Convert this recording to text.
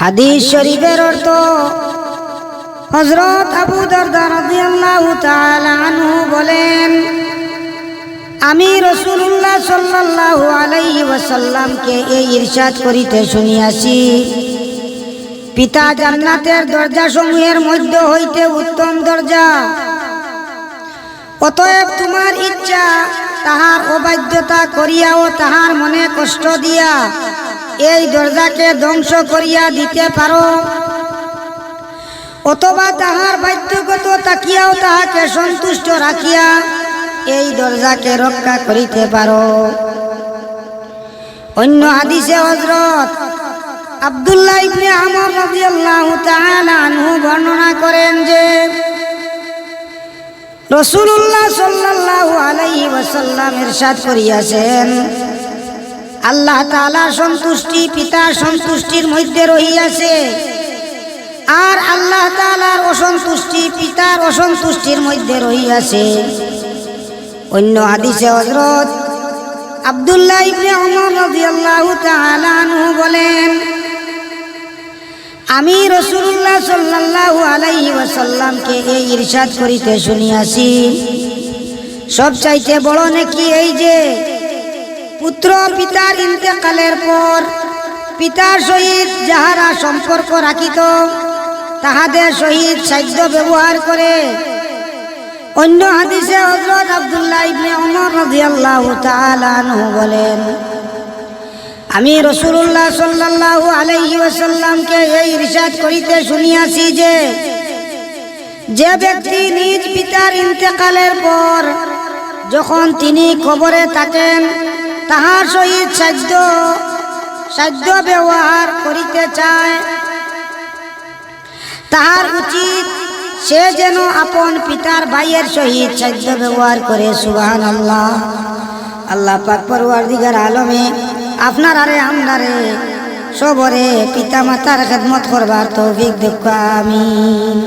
হাদিস শরীফের অর্থ হযরত আবু দারদা রাদিয়াল্লাহু তাআলা আনহু বলেন, আমি রাসূলুল্লাহ সাল্লাল্লাহু আলাইহি ওয়াসাল্লামকে এই ইরশাদ করিতে শুনিয়াছি, পিতা জান্নাতের দরজাসমূহের মধ্য হইতে উত্তম দরজা। অতএব তোমার ইচ্ছা তাহার অবাধ্যতা করিয়াও তাহার মনে কষ্ট দিয়া এই দরজাকে ধ্বংস করিয়া দিতে পারো, অথবা তাহার বাধ্যগত তাকিয়াও তাহাকে সন্তুষ্ট রাখিয়া এই দরজাকে রক্ষা করিতে পারো। অন্য হাদিসে হযরত আব্দুল্লাহ ইবনে আমর রাদিয়াল্লাহু তাআলা আনহু বর্ণনা করেন যে রাসূলুল্লাহ সাল্লাল্লাহু আলাইহি ওয়াসাল্লাম ইরশাদ করিয়াছেন, আল্লাহ তাআলার সন্তুষ্টি পিতার সন্তুষ্টির মধ্যে রহিয়াছে, আর আল্লাহ তাআলার অসন্তুষ্টি পিতার অসন্তুষ্টির মধ্যে রহিয়াছে। অন্য হাদিসে হযরত আব্দুল্লাহ ইবনে ওমর রাদিয়াল্লাহু তাআলা আনহু বলেন, আমি রাসূলুল্লাহ সাল্লাল্লাহু আলাইহি ওয়াসাল্লামকে এই ইরশাদ করিতে শুনিয়াছি, সবচাইতে বড় নেকি এই যে পুত্র পিতার ইন্তেকালের পর পিতার সহিত যাহারা সম্পর্ক রাখিত তাহাদের সহিত সাধ্য ব্যবহার করে। অন্য হাদিসে হযরত আব্দুল্লাহ ইবনে ওমর রাদিয়াল্লাহু তাআলা আনহু বলেন, আমি রাসূলুল্লাহ সাল্লাল্লাহু আলাইহি ওয়াসাল্লামকে এই ইরশাদ করিতে শুনিয়াছি যে যে ব্যক্তি নিজ পিতার ইন্তেকালের পর যখন তিনি কবরে থাকেন তাহার সহিত সাধ্য ব্যবহার করিতে চায়, তাহার উচিত সে যেন আপন পিতার ভাইয়ের সহিত সাধ্য ব্যবহার করে। সুবহানাল্লাহ। আল্লাহ পাক পরওয়ারদিগার আলমে আপনার আরে আমরারে সবরে পিতা মাতার খেদমত করবার তৌফিক দেখ। আমিন।